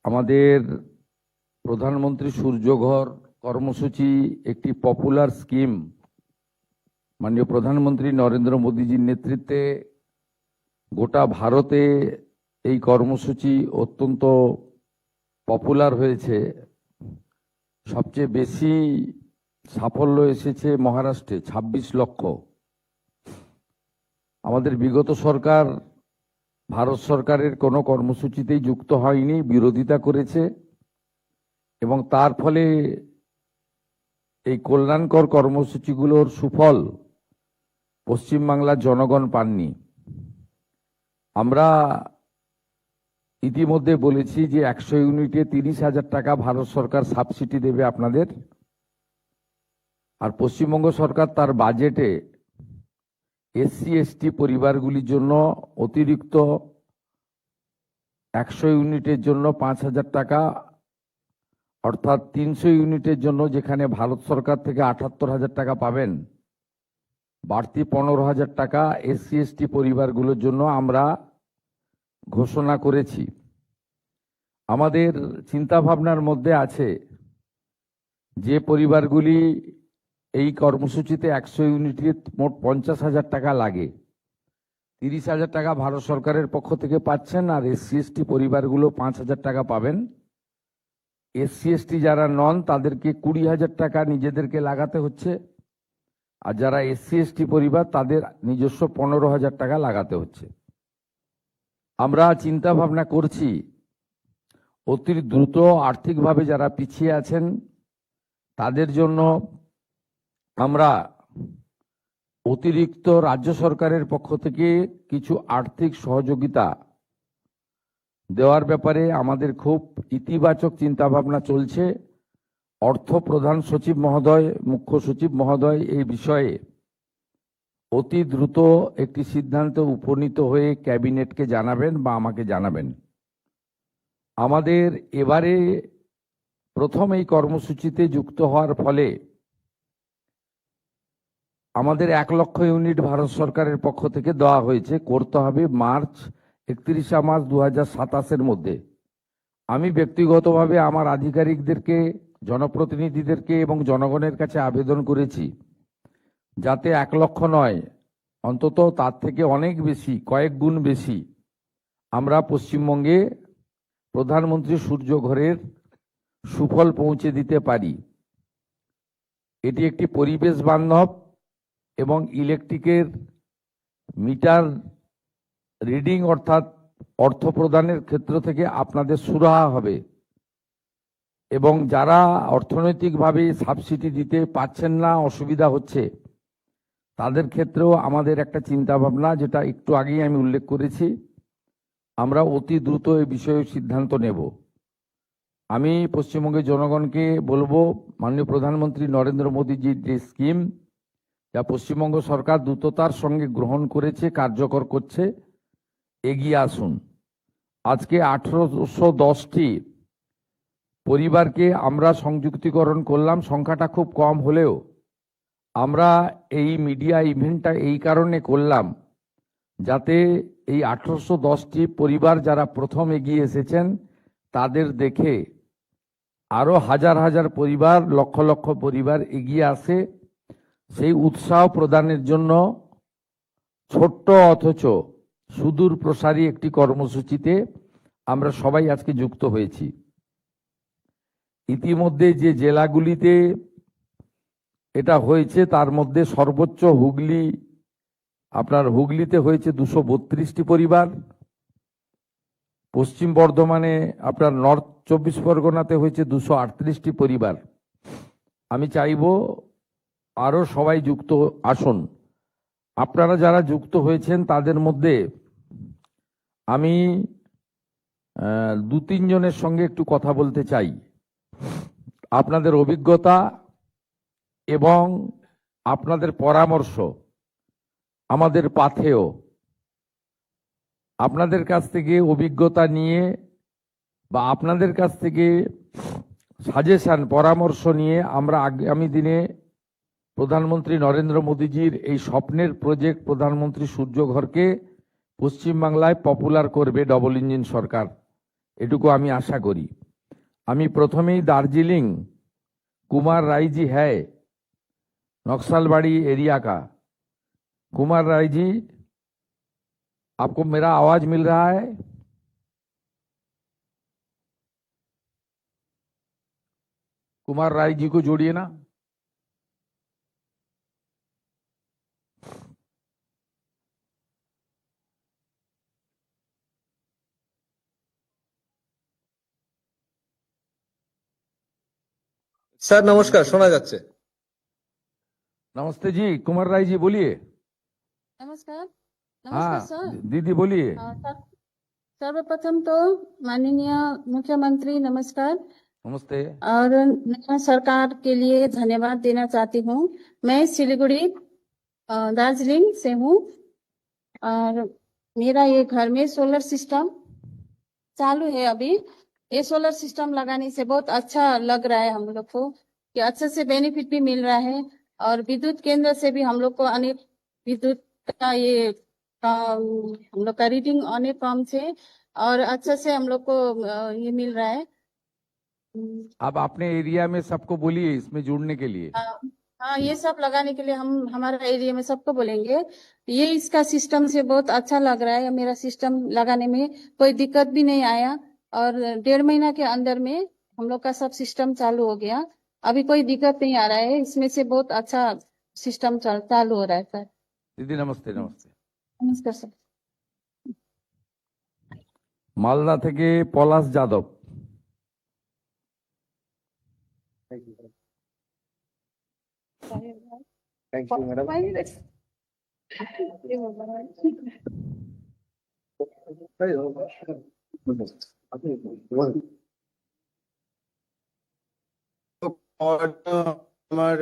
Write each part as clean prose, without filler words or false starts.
আমাদের প্রধানমন্ত্রী সূর্যঘর কর্মসূচি একটি পপুলার স্কিম। মাননীয় প্রধানমন্ত্রী নরেন্দ্র মোদীজির নেতৃত্বে গোটা ভারতে এই কর্মসূচি অত্যন্ত পপুলার হয়েছে। সবচেয়ে বেশি সাফল্য এসেছে মহারাষ্ট্রে, ২৬ লক্ষ। আমাদের বিগত সরকার ভারত সরকারের কোনো কর্মসূচিতেই যুক্ত হয়নি, বিরোধিতা করেছে এবং তার ফলে এই কল্যাণকর কর্মসূচিগুলোর সুফল পশ্চিমবাংলার জনগণ পাননি। আমরা ইতিমধ্যে বলেছি যে ১০০ ইউনিটে ৩০,০০০ টাকা ভারত সরকার সাবসিডি দেবে আপনাদের। আর পশ্চিমবঙ্গ সরকার তার বাজেটে এসসি এসটি পরিবারগুলির জন্য অতিরিক্ত ১০০ ইউনিটের জন্য ৫,০০০ টাকা, অর্থাৎ ৩০০ ইউনিটের জন্য যেখানে ভারত সরকার থেকে ৭৮,০০০ টাকা পাবেন, বাড়তি ১৫,০০০ টাকা এসসি এসটি পরিবারগুলোর জন্য আমরা ঘোষণা করেছি। আমাদের চিন্তাভাবনার মধ্যে আছে যে পরিবারগুলি এই কর্মসূচিতে ১০০ ইউনিটে মোট ৫০,০০০ টাকা লাগে, ৩০,০০০ টাকা ভারত সরকারের পক্ষ থেকে পাচ্ছেন, আর এসসি এসটি পরিবারগুলো ৫,০০০ টাকা পাবেন। এসসি এসটি যারা নন তাদেরকে ২০,০০০ টাকা নিজেদেরকে লাগাতে হচ্ছে, আর যারা এসসি এসটি পরিবার তাদের নিজস্ব ১৫,০০০ টাকা লাগাতে হচ্ছে। আমরা চিন্তা ভাবনা করছি অতি দ্রুত আর্থিকভাবে যারা পিছিয়ে আছেন তাদের জন্য আমরা অতিরিক্ত রাজ্য সরকারের পক্ষ থেকে কিছু আর্থিক সহযোগিতা দেওয়ার ব্যাপারে আমাদের খুব ইতিবাচক চিন্তাভাবনা চলছে। অর্থ প্রধান সচিব মহোদয়, মুখ্য সচিব মহোদয় এই বিষয়ে অতি দ্রুত একটি সিদ্ধান্তে উপনীত হয়ে ক্যাবিনেটকে জানাবেন বা আমাকে জানাবেন। আমাদের এবারে প্রথম এই কর্মসূচিতে যুক্ত হওয়ার ফলে আমাদের ১ লক্ষ ইউনিট ভারত সরকারের পক্ষ থেকে দেওয়া হয়েছে, করতে হবে মার্চ ৩১ মার্চ ২০২৭-এর মধ্যে। আমি ব্যক্তিগতভাবে আমার আধিকারিকদেরকে, জনপ্রতিনিধিদেরকে এবং জনগণের কাছে আবেদন করেছি যাতে ১ লক্ষ নয়, অন্তত তার থেকে অনেক বেশি, কয়েক গুণ বেশি আমরা পশ্চিমবঙ্গে প্রধানমন্ত্রী সূর্যঘরের সুফল পৌঁছে দিতে পারি। এটি একটি পরিবেশ বান্ধব এবং ইলেকট্রিকের মিটার রিডিং অর্থাৎ অর্থ প্রদানের ক্ষেত্র থেকে আপনাদের সুরাহা হবে, এবং যারা অর্থনৈতিকভাবে সাবসিডি দিতে পারছেন না, অসুবিধা হচ্ছে, তাদের ক্ষেত্রেও আমাদের একটা চিন্তা ভাবনা, যেটা একটু আগেই আমি উল্লেখ করেছি, আমরা অতি দ্রুত এই বিষয়ে সিদ্ধান্ত নেব। আমি পশ্চিমবঙ্গের জনগণকে বলবো, মাননীয় প্রধানমন্ত্রী নরেন্দ্র মোদীজির যে স্কিম, যা পশ্চিমবঙ্গ সরকার দ্রুততার সঙ্গে গ্রহণ করেছে, কার্যকর করছে, এগিয়ে আসুন। আজকে ১৮১০টি পরিবারকে আমরা সংযুক্তিকরণ করলাম। সংখ্যাটা খুব কম হলেও আমরা এই মিডিয়া ইভেন্টটা এই কারণে করলাম যাতে এই ১৮১০টি পরিবার যারা প্রথম এগিয়ে এসেছেন তাদের দেখে আরো হাজার হাজার পরিবার, লক্ষ লক্ষ পরিবার এগিয়ে আসে। সেই উৎসাহ প্রদানের জন্য ছোট্ট অথচ সুদূর প্রসারী একটি কর্মসূচিতে আমরা সবাই আজকে যুক্ত হয়েছি। ইতিমধ্যে যে জেলাগুলিতে এটা হয়েছে তার মধ্যে সর্বোচ্চ হুগলি, আপনার হুগলিতে হয়েছে ২৩২টি পরিবার, পশ্চিম বর্ধমানে আপনার নর্থ ২৪ পরগনাতে হয়েছে ২৩৮টি পরিবার। আমি চাইব আরো সবাই যুক্ত আসুন। আপনারা যারা যুক্ত হয়েছেন তাদের মধ্যে আমি ২-৩ জনের সঙ্গে একটু কথা বলতে চাই। আপনাদের অভিজ্ঞতা এবং আপনাদের পরামর্শ আমাদের পাথেয়। আপনাদের কাছ থেকে অভিজ্ঞতা নিয়ে বা আপনাদের কাছ থেকে সাজেশন, পরামর্শ নিয়ে আমরা আগামী দিনে প্রধানমন্ত্রী নরেন্দ্র মোদীজির এই স্বপ্নের প্রজেক্ট প্রধানমন্ত্রী সূর্যঘরকে পশ্চিমবাংলায় পপুলার করবে ডবল ইঞ্জিন সরকার। এটুকু আমি আশা করি। আমি প্রথমেই দার্জিলিং कुमार राय जी है, नक्सलबाड़ी एरिया का। कुमार राय जी, आपको मेरा आवाज मिल रहा है? कुमार राय जी को जोड़िए ना। স্যার নমস্কার, শোনা যাচ্ছে। नमस्ते जी, कुमार राय जी बोलिए। नमस्कार। नमस्कार हाँ सर। दीदी बोलिए। सर्वप्रथम तो माननीय मुख्यमंत्री नमस्कार नमस्ते। और नया सरकार के लिए धन्यवाद देना चाहती हूँ। मैं सिलीगुड़ी दार्जिलिंग से हूँ और मेरा ये घर में सोलर सिस्टम चालू है अभी। ये सोलर सिस्टम लगाने से बहुत अच्छा लग रहा है हम लोग को कि अच्छे से बेनिफिट भी मिल रहा है और विद्युत केंद्र से भी हम लोग को अनेक विद्युत का ये हम लोग का रीडिंग अनेक कम से और अच्छे से हम लोग को ये मिल रहा है। अब अपने एरिया में सबको बोलिए इसमें जुड़ने के लिए। हाँ, ये सब लगाने के लिए हम हमारा एरिया में सबको बोलेंगे। ये इसका सिस्टम से बहुत अच्छा लग रहा है। मेरा सिस्टम लगाने में कोई दिक्कत भी नहीं आया और 1.5 महीना के अंदर में हम लोग का सब सिस्टम चालू हो गया। अभी कोई दिक्कत नहीं आ रहा है। इसमें से बहुत अच्छा सिस्टम चालू हो रहा है सर। दीदी नमस्ते। नमस्ते। नमस्कार सर। मालदा থেকে Palash Yadav. Thank you madam. আমার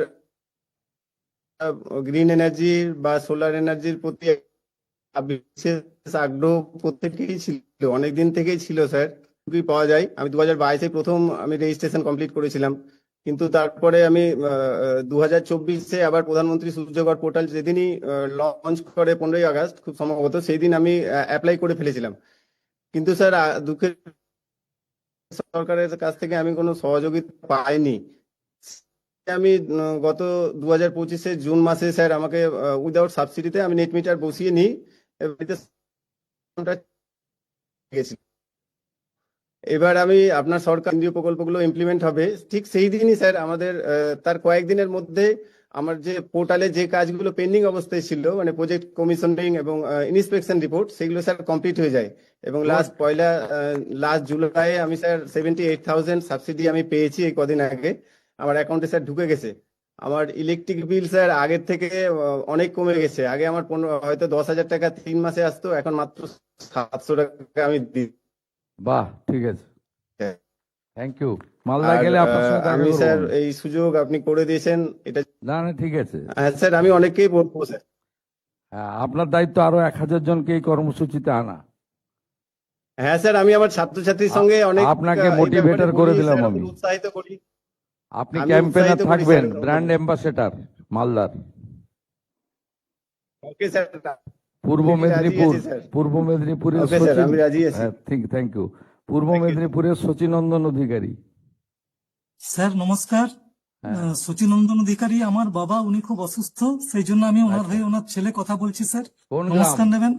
গ্রিন এনার্জির বা সোলার এনার্জির প্রতি বিশেষ আগ্রহ প্রত্যেকেই ছিল, অনেকদিন থেকেই ছিল স্যার। খুবই পাওয়া যায়। আমি 2022-এ প্রথম আমি রেজিস্ট্রেশন কমপ্লিট করেছিলাম, কিন্তু তারপরে আমি 2024-এ আবার প্রধানমন্ত্রী সূর্যঘর পোর্টাল যেদিনই লঞ্চ করে 15ই আগস্ট খুব সম্ভবত, সেই দিন আমি অ্যাপ্লাই করে ফেলেছিলাম। কিন্তু স্যার দুঃখের সরকারের কাছ থেকে আমি কোনো সহযোগিতা পাইনি। আমি গত 2025-এ জুন মাসে স্যার আমাকে উইদাউট সাবসিডিতে আমি নেট মিটার বসিয়ে নিই। এবার আমি আপনার সরকার কেন্দ্রীয় প্রকল্পগুলো ইমপ্লিমেন্ট হবে ঠিক সেই দিনই স্যার আমাদের তার কয়েকদিনের মধ্যে আমার যে পোর্টালে যে কাজগুলো পেন্ডিং অবস্থায় ছিল, মানে প্রজেক্ট কমিশনিং এবং ইন্সপেকশন রিপোর্ট, সেগুলো স্যার কমপ্লিট হয়ে যায় এবং লাস্ট জুলাইয়ে আমি স্যার 78,000 সাবসিডি আমি পেয়েছি। এই কদিন আগে আমার অ্যাকাউন্টে স্যার ঢুকে গেছে। আমার ইলেকট্রিক বিল স্যার আগের থেকে অনেক কমে গেছে। আগে আমার হয়তো 10,000 টাকা 3 মাসে আসতো, এখন মাত্র 700 টাকা আমি দিই। বাহ, ঠিক আছে, থ্যাংক ইউ। মালদা গেলে আপনার সঙ্গে আমি স্যার এই সুযোগ আপনি করে দিয়েছেন, এটা না ঠিক আছে। হ্যাঁ স্যার, আমি অনেককেই বলবো স্যার। হ্যাঁ, আপনার দায়িত্ব আরো 1000 জনকে এই কর্মসূচিতে আনা। হ্যাঁ স্যার, আমি আমার ছাত্রছাত্রীর সঙ্গে অনেক আপনাকে মোটিভেটর করে দিলাম আমি। উৎসাহিত করি। আপনি ক্যাম্পেইনার থাকবেন, ব্র্যান্ড অ্যাম্বাসেডার মালদার। Okay sir. পূর্ব মেদিনীপুরের ওকে স্যার, আমি রাজি আছি। Thank you. পূর্ব মেদিনীপুরের সচিনন্দন অধিকারী। স্যার নমস্কার। সচিনন্দন অধিকারী আমার বাবা, উনি খুব অসুস্থ, সেই জন্য আমি ওনার হয়ে ওনার ছেলে কথা বলছি স্যার। কোন নমস্কার নেবেন।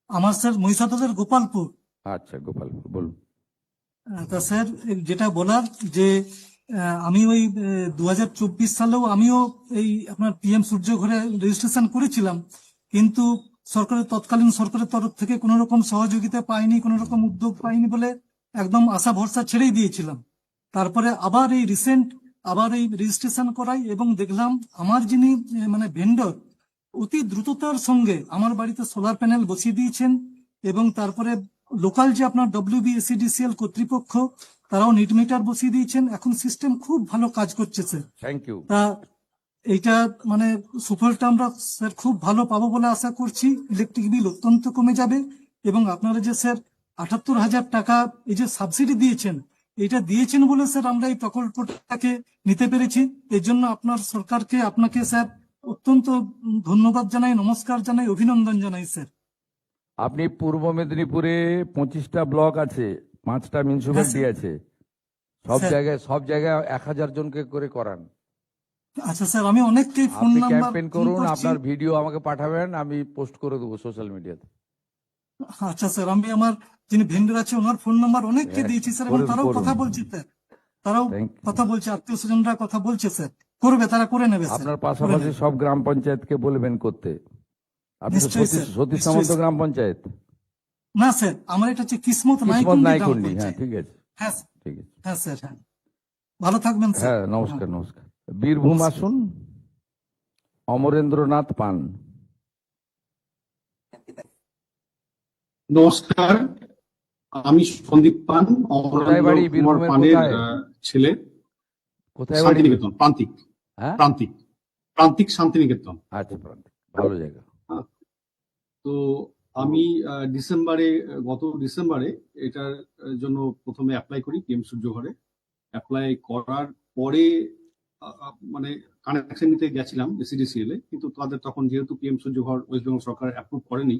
আমার স্যার মহিষাদলের গোপালপুর। আচ্ছা, গোপালপুর বলুন। তা স্যার যেটা বলার যে আমি ওই 2024 সালেও আমিও এই আপনার পিএম সূর্য ঘরে রেজিস্ট্রেশন করেছিলাম, কিন্তু তৎকালীন সরকারের তরফ থেকে কোনো রকম সহযোগিতা পাইনি, কোনো রকম উদ্যোগ পাইনি বলে একদম আশা ভরসা ছেড়েই দিয়েছিলাম। তারপরে আবার এই রেজিস্ট্রেশন করাই এবং দেখলাম আমার যিনি মানে ভেন্ডর অতি দ্রুততার সঙ্গে আমার বাড়িতে সোলার প্যানেল বসিয়ে দিয়েছেন এবং তারপরে লোকাল যে আপনার WBSEDCL কর্তৃপক্ষ তারাও নিট মিটার বসিয়ে দিয়েছেন। এখন সিস্টেম খুব ভালো কাজ করছে স্যার। Thank you. তা এইটা মানে সুফলটা আমরা স্যার খুব ভালো পাবো বলে আশা করছি। ইলেকট্রিক বিল অত্যন্ত কমে যাবে এবং আপনারা যে স্যার 78,000 টাকা এই যে সাবসিডি দিয়েছেন, এটা দিয়েছেন বলে স্যার আমরা এই প্রকল্পটাকে নিতে পেরেছি। এর জন্য আপনার সরকারকে, আপনাকে স্যার অত্যন্ত ধন্যবাদ জানাই, নমস্কার জানাই, অভিনন্দন জানাই স্যার। আপনি পূর্ব মেদিনীপুরে 25টা ব্লক আছে 5টা মিউনিসিপ্যালিটি স্যার। আছে, সব স্যার। জায়গায় 1000 জনকে করে করান। আচ্ছা স্যার, আমি অনেককেই ফোন আপনি নাম্বার ক্যাম্পেইন করুন, আপনার ভিডিও আমাকে পাঠাবেন, আমি পোস্ট করে দেবো সোশ্যাল মিডিয়াতে। আচ্ছা স্যার, আমি আমার যিনি ভেন্ডর আছে ওনার ফোন নাম্বার অনেককে হ্যাঁ, দিয়েছি স্যার, এবং করুন, তারাও করুন। কথা বলছে স্যার, তারাও Thank you. কথা বলছে, আত্মীয় স্বজনরা কথা বলছে স্যার, করবে, তারা করে নেবে স্যার, আপনার করে পাশাপাশি নেবে। সব গ্রাম পঞ্চায়েতকে বলবেন করতে। আপনি তো নিশ্চয়ই স্যার, সতীশ নিশ্চয়ই সামন্ত স্যার। গ্রাম পঞ্চায়েত, না স্যার, আমার এটা হচ্ছে কিসমত কিসমত নাইকুন্ডি গ্রাম নাইকুন্ডি। হ্যাঁ, পঞ্চায়েত। ঠিক আছে, হ্যাঁ স্যার, ঠিক আছে। হ্যাঁ স্যার, হ্যাঁ। ভালো থাকবেন স্যার। হ্যাঁ, নমস্কার, নমস্কার। বীরভূম আসুন, অমরেন্দ্রনাথ পান। নমস্কার, আমি সন্দীপ পান, কোথায় বাড়ি? অমরেন্দ্র কুমার বীরভূমের পানের কোথায়? ছেলে। কোথায় বাড়ি? শান্তিনিকেতন, প্রান্তিক, হ্যাঁ, প্রান্তিক, প্রান্তিক শান্তিনিকেতন। আচ্ছা, প্রান্তিক, ভালো জায়গা। তো আমি গত ডিসেম্বরে এটার জন্য প্রথমে অ্যাপ্লাই করি পিএম সূর্য ঘরে। অ্যাপ্লাই করার পরে মানে কানেকশন নিতে গেছিলাম এসিডিসিএল এ, কিন্তু তাদের তখন যেহেতু পিএম সূর্য ঘর ওয়েস্ট বেঙ্গল সরকার অ্যাপ্রুভ করেনি,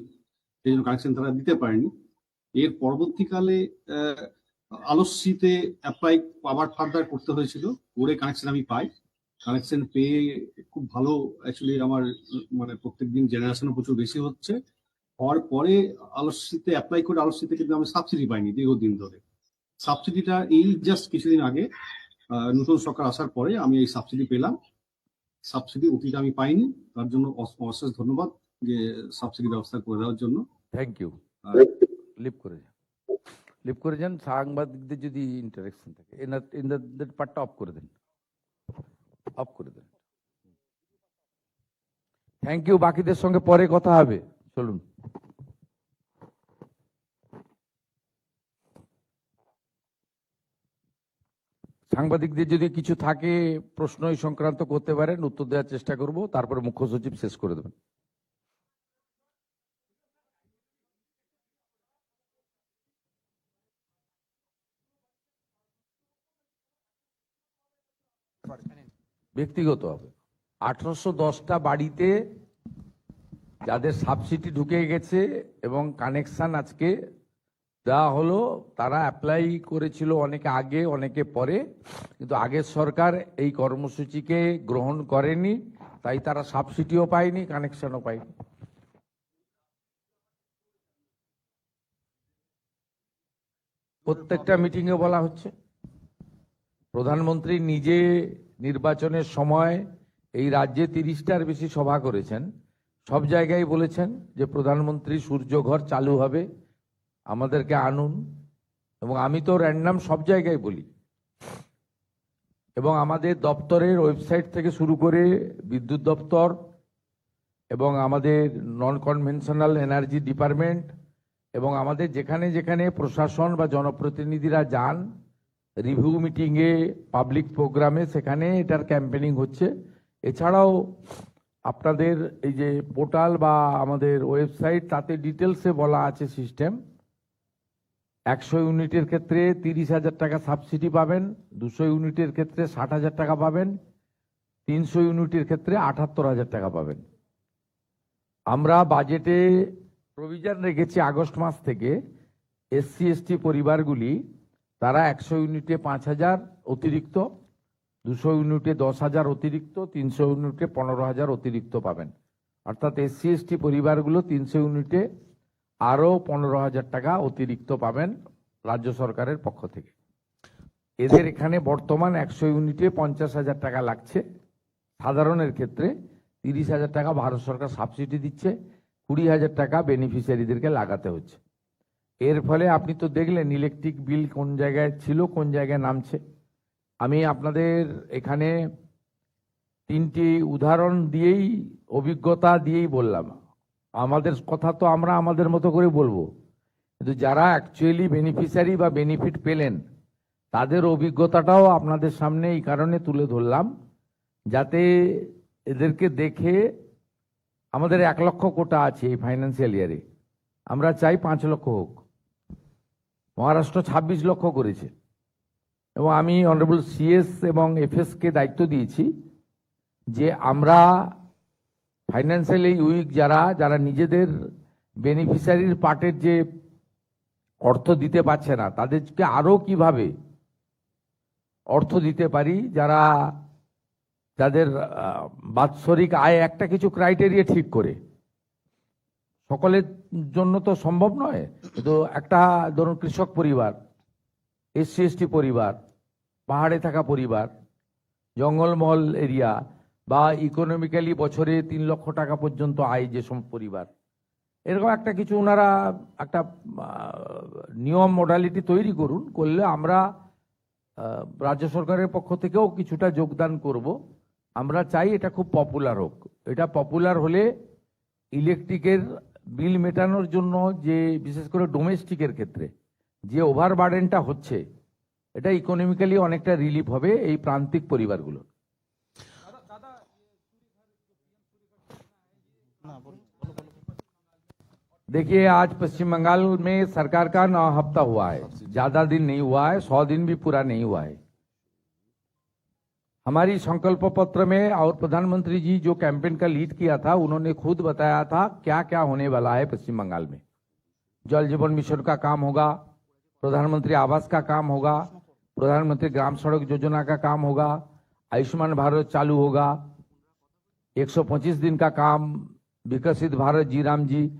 সেই জন্য কানেকশন তারা দিতে পারেনি। এর পরবর্তীকালে আলস্যিতে অ্যাপ্লাই আবার ফার্দার করতে হয়েছিল, করে কানেকশন আমি পাই। কানেকশন পেয়ে খুব ভালো, অ্যাকচুয়ালি আমার মানে প্রত্যেকদিন জেনারেশনও প্রচুর বেশি হচ্ছে। হওয়ার পরে আলস্যিতে অ্যাপ্লাই করে আলস্যিতে কিন্তু আমি সাবসিডি পাইনি দীর্ঘদিন ধরে। সাবসিডিটা এই জাস্ট কিছুদিন আগে নতুন সরকার আসার পরে আমি এই সাবসিডি পেলাম। সাবসিডি অতীতে আমি পাইনি, তার জন্য অশেষ ধন্যবাদ যে সাবসিডি ব্যবস্থা করে দেওয়ার জন্য। Thank you. লিভ করে যান, লিভ করে যান। সাংবাদিকদের যদি ইন্টারাকশন থাকে, এনাদের পার্টটা অফ করে দেন, অফ করে দেন। Thank you. বাকিদের সঙ্গে পরে কথা হবে, চলুন। সাংবাদিকদের যদি কিছু থাকে প্রশ্ন এই সংক্রান্ত করতে পারেন, উত্তর দেওয়ার চেষ্টা করব, তারপরে মুখ্য সচিব শেষ করে দেবেন। ব্যক্তিগত হবে। 1810টা বাড়িতে যাদের সাবসিডি ঢুকে গেছে এবং কানেকশন আজকে দেওয়া হলো, তারা অ্যাপ্লাই করেছিল অনেকে আগে, অনেকে পরে, কিন্তু আগের সরকার এই কর্মসূচিকে গ্রহণ করেনি, তাই তারা সাবসিডিও পায়নি, কানেকশনও পায়নি। প্রত্যেকটা মিটিংয়ে বলা হচ্ছে। প্রধানমন্ত্রী নিজে নির্বাচনের সময় এই রাজ্যে 30টার বেশি সভা করেছেন, সব জায়গায় বলেছেন যে প্রধানমন্ত্রী সূর্যঘর চালু হবে, আমাদেরকে আনুন। এবং আমি তো র্যান্ডাম সব জায়গায় বলি, এবং আমাদের দপ্তরের ওয়েবসাইট থেকে শুরু করে বিদ্যুৎ দপ্তর এবং আমাদের নন কনভেনশনাল এনার্জি ডিপার্টমেন্ট এবং আমাদের যেখানে যেখানে প্রশাসন বা জনপ্রতিনিধিরা যান রিভিউ মিটিংয়ে, পাবলিক প্রোগ্রামে, সেখানে এটার ক্যাম্পেনিং হচ্ছে। এছাড়াও আপনাদের এই যে পোর্টাল বা আমাদের ওয়েবসাইট, তাতে ডিটেলসে বলা আছে সিস্টেম। 100 ইউনিটের ক্ষেত্রে 30,000 টাকা সাবসিডি পাবেন, 200 ইউনিটের ক্ষেত্রে 60,000 টাকা পাবেন, 300 ইউনিটের ক্ষেত্রে 78,000 টাকা পাবেন। আমরা বাজেটে প্রভিশন রেখেছি আগস্ট মাস থেকে এসসি এসটি পরিবারগুলি, তারা 100 ইউনিটে 5,000 অতিরিক্ত, 200 ইউনিটে 10,000 অতিরিক্ত, 300 ইউনিটে 15,000 অতিরিক্ত পাবেন। অর্থাৎ এসসি এসটি পরিবারগুলো 300 ইউনিটে আরো 15,000 টাকা অতিরিক্ত পাবেন রাজ্য সরকারের পক্ষ থেকে। এদের এখানে বর্তমান 100 ইউনিটে 50,000 টাকা লাগছে। সাধারণের ক্ষেত্রে 30,000 টাকা ভারত সরকার সাবসিডি দিচ্ছে, 20,000 টাকা বেনিফিশিয়ারিদেরকে লাগাতে হচ্ছে। এর ফলে আপনি তো দেখলেন ইলেকট্রিক বিল কোন জায়গায় ছিল, কোন জায়গায় নামছে। আমি আপনাদের এখানে 3টি উদাহরণ দিয়েই, অভিজ্ঞতা দিয়েই বললাম। আমাদের কথা তো আমরা আমাদের মতো করে বলবো, কিন্তু যারা অ্যাকচুয়ালি বেনিফিশিয়ারি বা বেনিফিট পেলেন তাদের অভিজ্ঞতাটাও আপনাদের সামনে এই কারণে তুলে ধরলাম, যাতে এদেরকে দেখে, আমাদের 1 লক্ষ কোটা আছে এই ফাইন্যান্সিয়াল ইয়ারে, আমরা চাই 5 লক্ষ হোক। মহারাষ্ট্র 26 লক্ষ করেছে, এবং আমি অনারেবল সিএস এবং এফএস কে দায়িত্ব দিয়েছি যে আমরা ফাইন্যান্সিয়ালি উইক যারা নিজেদের বেনিফিশিয়ারির পার্টের যে অর্থ দিতে পারছে না, তাদেরকে আরো কিভাবে অর্থ দিতে পারি, যাদের বাৎসরিক আয় একটা কিছু ক্রাইটেরিয়া ঠিক করে, সকলের জন্য তো সম্ভব নয়। তো একটা ধরুন কৃষক পরিবার, SC ST পরিবার, পাহাড়ে থাকা পরিবার, জঙ্গলমহল এরিয়া বা ইকোনমিক্যালি বছরে 3 লক্ষ টাকা পর্যন্ত আয় যেসব পরিবার, এরকম একটা কিছু ওনারা একটা নিয়ম মডালিটি তৈরি করুন, করলে আমরা রাজ্য সরকারের পক্ষ থেকেও কিছুটা যোগদান করব। আমরা চাই এটা খুব পপুলার হোক। এটা পপুলার হলে ইলেকট্রিকের বিল মেটানোর জন্য, যে বিশেষ করে ডোমেস্টিকের ক্ষেত্রে যে ওভারবার্ডেনটা হচ্ছে, এটা ইকোনমিক্যালি অনেকটা রিলিফ হবে এই প্রান্তিক পরিবারগুলো। देखिए, आज पश्चिम बंगाल में सरकार का 9 हफ्ता हुआ है, ज्यादा दिन नहीं हुआ है, 100 दिन भी पूरा नहीं हुआ है। हमारी संकल्प पत्र में और प्रधानमंत्री जी जो कैंपेन का लीड किया था, उन्होंने खुद बताया था क्या क्या होने वाला है पश्चिम बंगाल में। जल जीवन मिशन का काम होगा, प्रधानमंत्री आवास का काम होगा, प्रधानमंत्री ग्राम सड़क योजना का काम होगा, आयुष्मान भारत चालू होगा, 125 दिन का काम, विकसित भारत जी राम जी,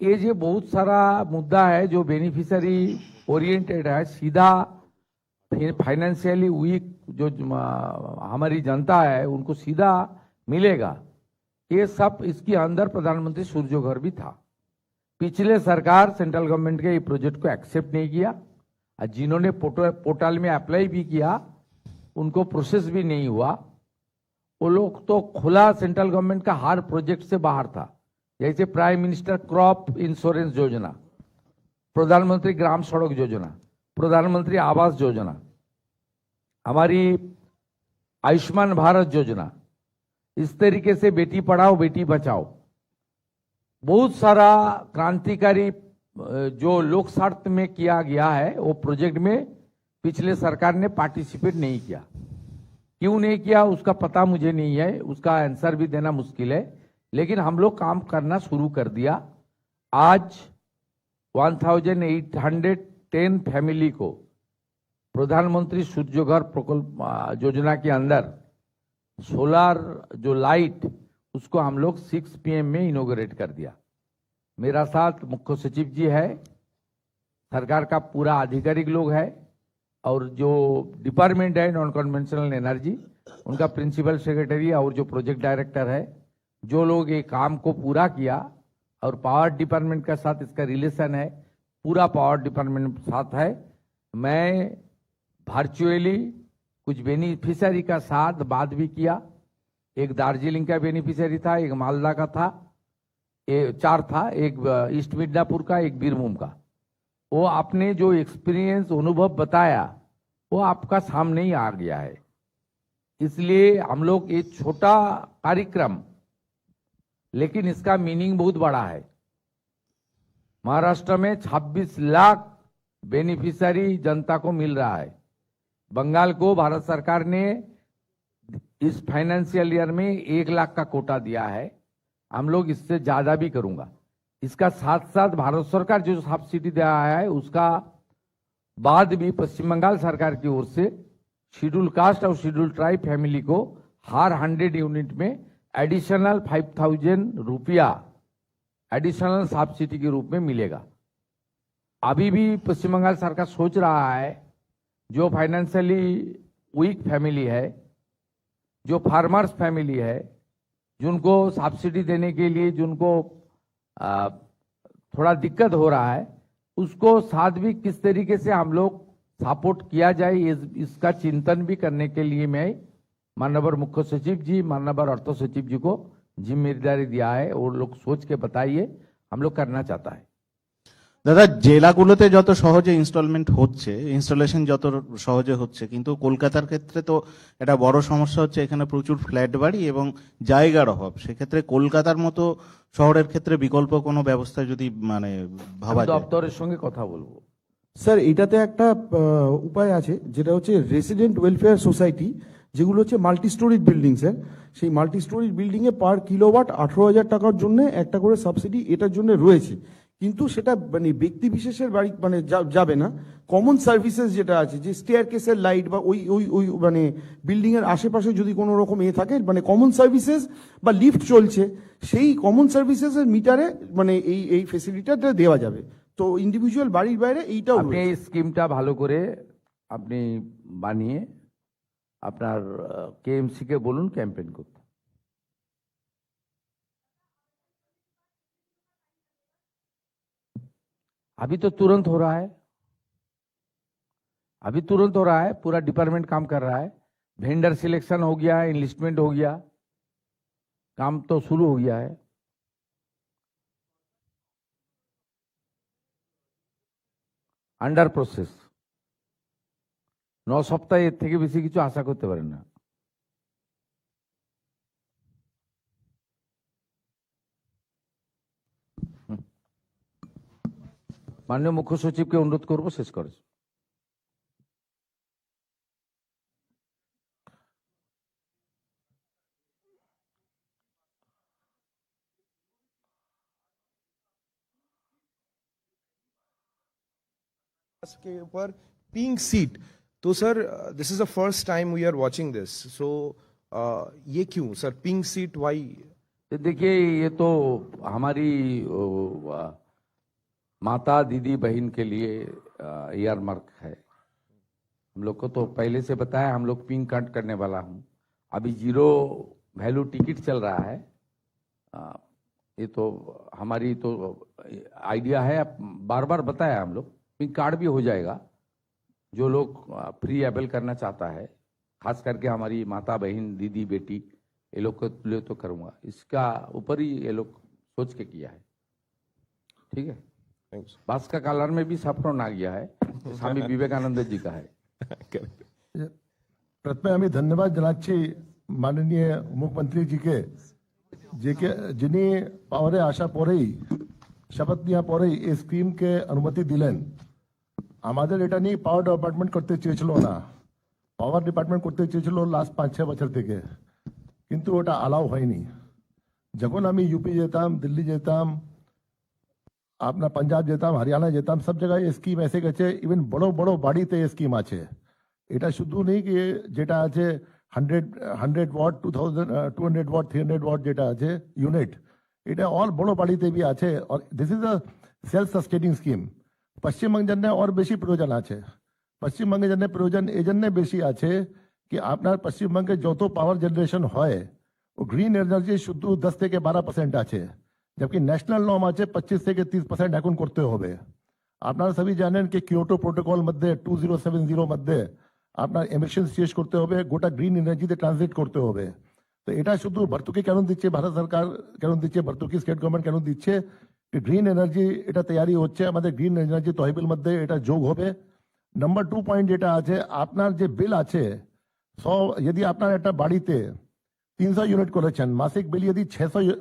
ये जो बहुत सारा मुद्दा है जो बेनिफिशियरी ओरिएंटेड है, सीधा फाइनेंशियली वीक जो हमारी जनता है उनको सीधा मिलेगा। ये सब इसके अंदर प्रधानमंत्री सूर्य घर भी था। पिछले सरकार सेंट्रल गवर्नमेंट के ये प्रोजेक्ट को एक्सेप्ट नहीं किया, और जिन्होंने पोर्टल में अप्लाई भी किया उनको प्रोसेस भी नहीं हुआ। वो लोग तो खुला सेंट्रल गवर्नमेंट का हर प्रोजेक्ट से बाहर था, जैसे प्राइम मिनिस्टर क्रॉप इंश्योरेंस योजना, प्रधानमंत्री ग्राम सड़क योजना, प्रधानमंत्री आवास योजना, हमारी आयुष्मान भारत योजना, इस तरीके से बेटी पढ़ाओ बेटी बचाओ, बहुत सारा क्रांतिकारी जो लोक स्वार्थ में किया गया है, वो प्रोजेक्ट में पिछले सरकार ने पार्टिसिपेट नहीं किया। क्यों नहीं किया उसका पता मुझे नहीं है, उसका आंसर भी देना मुश्किल है, लेकिन हम लोग काम करना शुरू कर दिया। आज 1810 फैमिली को प्रधानमंत्री सूर्य घर प्रकल्प योजना के अंदर सोलर जो लाइट, उसको हम लोग 6 PM में इनोग्रेट कर दिया। मेरा साथ मुख्य सचिव जी है, सरकार का पूरा आधिकारिक लोग है, और जो डिपार्टमेंट है नॉन कन्वेंशनल एनर्जी, उनका प्रिंसिपल सेक्रेटरी और जो प्रोजेक्ट डायरेक्टर है, जो लोग ये काम को पूरा किया, और पावर डिपार्टमेंट का साथ इसका रिलेशन है, पूरा पावर डिपार्टमेंट साथ है। मैं वर्चुअली कुछ बेनिफिशियरी का साथ बात भी किया, एक दार्जिलिंग का बेनिफिशियरी था, एक मालदा का था, 4 था, एक ईस्ट मिदनापुर का, एक बीरभूम का। वो आपने जो एक्सपीरियंस अनुभव बताया वो आपका सामने ही आ गया है। इसलिए हम लोग ये छोटा कार्यक्रम, लेकिन इसका मीनिंग बहुत बड़ा है। महाराष्ट्र में 26 लाख बेनिफिशियरी जनता को मिल रहा है। बंगाल को भारत सरकार ने इस फाइनेंशियल ईयर में 1 लाख का कोटा दिया है, हम लोग इससे ज्यादा भी करूंगा। इसका साथ साथ भारत सरकार जो सब्सिडी दे रहा है, उसका बाद भी पश्चिम बंगाल सरकार की ओर से शेड्यूल कास्ट और शेड्यूल ट्राइब फैमिली को हर 100 यूनिट में एडिशनल 5,000 रुपया एडिशनल सब्सिडी के रूप में मिलेगा। अभी भी पश्चिम बंगाल सरकार सोच रहा है, जो फाइनेंशियली वीक फैमिली है, जो फार्मर्स फैमिली है, जिनको सब्सिडी देने के लिए जिनको थोड़ा दिक्कत हो रहा है, उसको साथ भी किस तरीके से हम लोग सपोर्ट किया जाए, इसका चिंतन भी करने के लिए मैं माननीय मुख्य सचिव जी, माननीय अर्थ सचिव जी को जिम्मेदारी दिया है। वो लोग सोच के बताइए, हम लोग करना चाहता है। দাদা, জেলাগুলোতে যত সহজে ইনস্টলমেন্ট হচ্ছে, ইনস্টলেশন যত সহজে হচ্ছে, কিন্তু কলকাতার ক্ষেত্রে তো একটা বড় সমস্যা হচ্ছে, এখানে প্রচুর ফ্ল্যাট বাড়ি এবং জায়গার অভাব। সেক্ষেত্রে কলকাতার মতো শহরের ক্ষেত্রে বিকল্প কোনো ব্যবস্থা যদি মানে ভাবা যায়। দপ্তরের সঙ্গে কথা বলবো। স্যার, এটাতে একটা উপায় আছে, যেটা হচ্ছে রেসিডেন্ট ওয়েলফেয়ার সোসাইটি, যেগুলো হচ্ছে মাল্টি স্টোরিড বিল্ডিং। স্যার, সেই মাল্টি স্টোরিড বিল্ডিং এ পার কিলোওয়াট 18,000 টাকার জন্য একটা করে সাবসিডি এটার জন্য রয়েছে। কিন্তু সেটা মানে ব্যক্তি বিশেষের বাড়ি মানে যাবে না। কমন সার্ভিসেস যেটা আছে, যে স্টেয়ার কেসের লাইট বা ওই ওই ওই মানে বিল্ডিং এর আশেপাশে যদি কোনো রকম থাকে, মানে কমন সার্ভিসেস বা লিফট চলছে, সেই কমন সার্ভিসেস এর মিটারে মানে এই ফেসিলিটিটা দেওয়া যাবে। তো ইন্ডিভিজুয়াল বাড়ির বাইরে এইটাও আপনি এই স্কিমটা ভালো করে আপনি বানিয়ে আপনার কেএমসি কে বলুন ক্যাম্পেইন করতে। अभी तो तुरंत हो रहा है, अभी तुरंत हो रहा है, पूरा डिपार्टमेंट काम कर रहा है, वेंडर सिलेक्शन हो गया, इन्वेस्टमेंट हो गया, काम तो शुरू हो गया है। আন্ডার প্রসেস 9 সপ্তাহ এর থেকে বেশি কিছু আশা করতে পারেন না। মাননীয় মুখ্য সচিবকে অনুরোধ করব শেষ করে। के ऊपर पिंक सीट, तो sir this is the first time we are watching this, so ये क्यों सर पिंक सीट, वाई? देखिए ये तो हमारी माता दीदी बहन के लिए ईयर मार्क है। हम लोग को तो पहले से बताया, हम लोग पिंक कार्ड करने वाला हूँ। अभी 0 वैल्यू टिकट चल रहा है। ये तो हमारी तो आइडिया है, बार बार बताया हम लोग, पिंक कार्ड भी हो जाएगा। जो लोग फ्री एबल करना चाहता है, खास करके हमारी माता बहन दीदी बेटी, ये लोग को लिए तो करूँगा। इसका ऊपर ही ये लोग सोच के किया है। ठीक है, बास का कलर में भी सफरन आ गया है, स्वामी विवेकानंद जी का है। प्रथमे आम्ही धन्यवाद जनाची माननीय मुख्यमंत्री जी के जिनी पावरे आशा परेई शपथ निया परेई এই স্কিমকে অনুমতি দিলেন। আমাদের এটা নিয়ে পাওয়ার ডিপার্টমেন্ট করতে চেয়েছিল না, পাওয়ার ডিপার্টমেন্ট করতে চেয়েছিল লাস্ট 5-6 বছর থেকে, কিন্তু ওটা অ্যালাউ হয়নি। যখন আমি ইউপি যেতাম, দিল্লি যেতাম, আপনার পাঞ্জাব যেতাম, হরিয়ানা যেতাম, সব জায়গায় এই স্কিম এসে গেছে। ইভেন বড় বড় বাড়িতে এই স্কিম আছে। এটা শুধু নেই কি যেটা আছে 100 ওয়াট, 200 ওয়াট, 300 ওয়াট যেটা আছে ইউনিট, এটা অল বড় বাড়িতে भी আছে। और this is a self sustaining scheme. পশ্চিমবঙ্গের জন্য আর বেশি প্রয়োজন আছে। পশ্চিমবঙ্গের জন্য প্রয়োজন এই জন্য বেশি আছে কি আপনার পশ্চিমবঙ্গে যত পাওয়ার জেনারেশন হয় ও গ্রিন এনার্জি শুধু 10 থেকে 12% আছে, जबकि ন্যাশনাল নর্ম আছে 25 থেকে 30% এখন করতে হবে। আপনারা সবই জানেন কি কিয়োটো প্রোটোকল মধ্যে 2070 মধ্যে আপনার এমিশন শেষ করতে হবে, গোটা গ্রিন এনার্জিতে ট্রানজিট করতে হবে। তো এটা শুধু ভর্তুকি কেন দিচ্ছে ভারত সরকার, কেন দিচ্ছে ভর্তুকি স্টেট গভর্নমেন্ট কেন দিচ্ছে, গ্রিন এনার্জি এটা তৈরি হচ্ছে, আমাদের গ্রিন এনার্জি তহবিল মধ্যে এটা যোগ হবে। নাম্বার 2 পয়েন্ট যেটা আছে, আপনার যে বিল আছে 100, যদি আপনার একটা বাড়িতে 300 ইউনিট করেছেন, মাসিক বিল যদি 600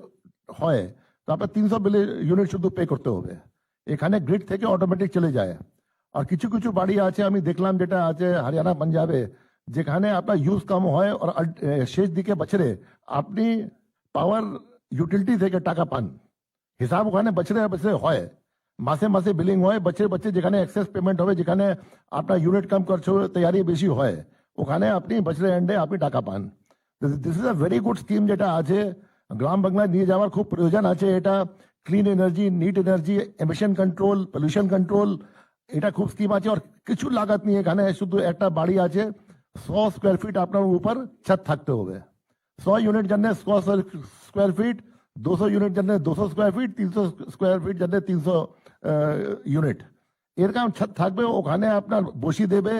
হয় তো আপনার 300 বিল ইউনিট শুধু পে করতে হবে। এখানে গ্রিড থেকে অটোমেটিক চলে যায়। আর কিছু কিছু বাড়ি আছে আমি দেখলাম যেটা আছে হরিয়ানা পাঞ্জাবে, যেখানে আপনার ইউজ কম হয় আর শেষ দিকে বছরে আপনি পাওয়ার ইউটিলিটি থেকে টাকা পান, হিসাব ওখানে বছরে বছরে হয়, মাসে মাসে বিলিং হয়, বছরে বছরে যেখানে এক্সেস পেমেন্ট হবে, যেখানে আপনার ইউনিট কম খরচ হবে, তৈরি বেশি হয়, ওখানে আপনি বছরে এন্ডে আপনি টাকা পান। This is a very good scheme যেটা আছে, গ্রাম বাংলা নিয়ে যাওয়ার খুব প্রয়োজন আছে। এটা clean energy, net energy, emission control, pollution control, এটা খুব স্কিম আছে। আর কিছু লাগাত নিয়ে এখানে শুধু একটা বাড়ি আছে 100 স্কোয়ার ফিট আপনার উপর ছাদ থাকতে হবে। 100 ইউনিট জন্য 100 স্কোয়ার ফিট, 200 ইউনিট জন্য 200 স্কোয়ার ফিট, 300 স্কোয়ার ফিট জন্য 300 ইউনিট, এরকম ছাদ থাকবে। ওখানে আপনার বসিয়ে দেবে,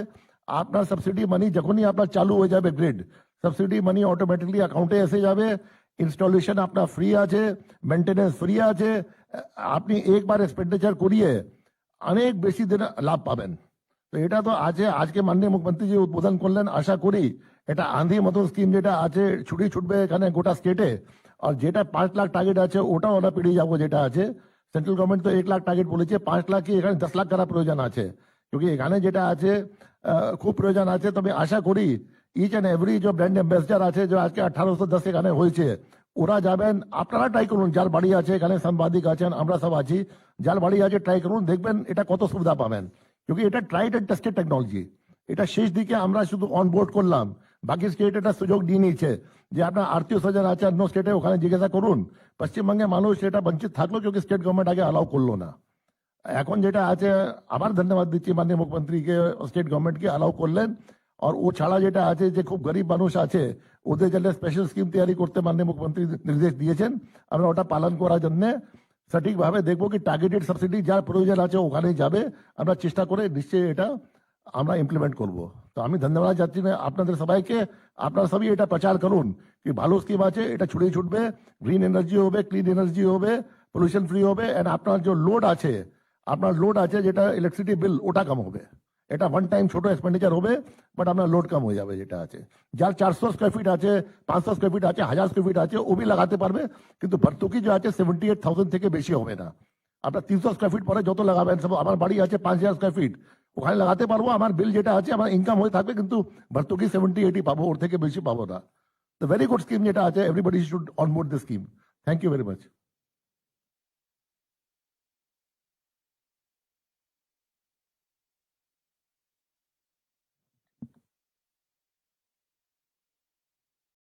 আপনার সাবসিডি মানি যখনই আপনার চালু হয়ে যাবে গ্রিড, সাবসিডি মানি অটোমেটিকলি অ্যাকাউন্টে এসে যাবে। ইনস্টলেশন আপনার ফ্রি আছে, মেনটেনেন্স ফ্রি আছে। আপনি একবার এক্সপেন্ডিচার করিয়ে অনেক বেশি দিন লাভ পাবেন। তো এটা তো আছে, আজকে মাননীয় মুখ্যমন্ত্রী যে উদ্বোধন করলেন, আশা করি এটা আঁধি মতো স্কিম যেটা আছে ছুটবে এখানে গোটা স্টেটে। আর যেটা 5 লাখ টার্গেট আছে ওটাও আমরা পেরিয়ে যাবো। যেটা আছে সেন্ট্রাল গভর্নমেন্ট তো 1 লাখ টার্গেট বলেছে, 5 লাখ কি এখানে 10 লাখ করা প্রয়োজন আছে, क्योंकि এখানে যেটা আছে খুব প্রয়োজন আছে। তবে আশা করি ইচ অ্যান্ড এভরি যে ব্র্যান্ড অ্যাম্বাসেডার আছে, যে আজকে 1810 এখানে হয়েছে, ওরা যাবেন, আপনারা ট্রাই করুন, যার বাড়ি আছে এখানে সাংবাদিক আছেন, আমরা সব আছি, যার বাড়ি আছে ট্রাই করুন, দেখবেন এটা কত সুবিধা পাবেন, কিন্তু এটা ট্রাইড এন্ড টেস্টেড টেকনোলজি। এটা শেষ দিকে আমরা শুধু অনবোর্ড করলাম, বাকি স্টেট এটা সুযোগ দিয়ে নিয়েছে যে আপনার আত্মীয় স্বজন আছে অন্য স্টেটে, ওখানে জিজ্ঞাসা করুন। পশ্চিমবঙ্গে মানুষ এটা বঞ্চিত থাকলো কিন্তু স্টেট গভর্নমেন্ট আগে অ্যালাউ করলো না। এখন যেটা আছে আবার ধন্যবাদ দিচ্ছি মাননীয় মুখ্যমন্ত্রীকে, স্টেট গভর্নমেন্টকে অ্যালাউ করলেন। আর ও ছাড়া যেটা আছে যে খুব গরিব মানুষ আছে ওদের জন্য স্পেশাল স্কিম তৈরি করতে মাননীয় মুখ্যমন্ত্রী নির্দেশ দিয়েছেন। আমরা ওটা পালন করার জন্য সঠিকভাবে দেখবো কি টার্গেটেড সাবসিডি যার প্রয়োজন আছে ওখানে যাবে, আমরা চেষ্টা করে নিশ্চয়ই এটা আমরা ইমপ্লিমেন্ট করব। তো আমি ধন্যবাদ যাচ্ছি না আপনাদের সবাইকে, আপনারা সবই এটা প্রচার করুন কি ভালো স্কিম আছে, এটা ছড়িয়ে ছুটবে, গ্রিন এনার্জি হবে, ক্লিন এনার্জি হবে, পলিউশন ফ্রি হবে, এন্ড আপনার যে লোড আছে, আপনার লোড আছে যেটা ইলেকট্রিসিটি বিল ওটা কম হবে। এটা ওয়ান টাইম ছোট এক্সপেন্ডিচার হবে, বাট আপনার লোড কম হয়ে যাবে। যেটা আছে যার 400 স্কোয়ার ফিট আছে, 500 স্কোয়ার ফিট আছে, 1000 স্কোয়ার ফিট আছে, ও भी লাগাতে পারবে, কিন্তু ভর্তুকি যে আছে 78,000 থেকে বেশি হবে না। আপনার 300 স্কোয়ার ফিট পরে যত লাগাবেন সব, আমার বাড়ি আছে 5000 স্কোয়ার ফিট, ওখানে লাগাতে পারবো, আমার বিল যেটা আছে আমার ইনকাম হয়ে থাকবে, কিন্তু ভর্তুকি 70-80 পাবো, ওর থেকে বেশি পাবো না। তো ভেরি গুড স্কিম যেটা আছে, everybody should onboard this scheme. Thank you very much.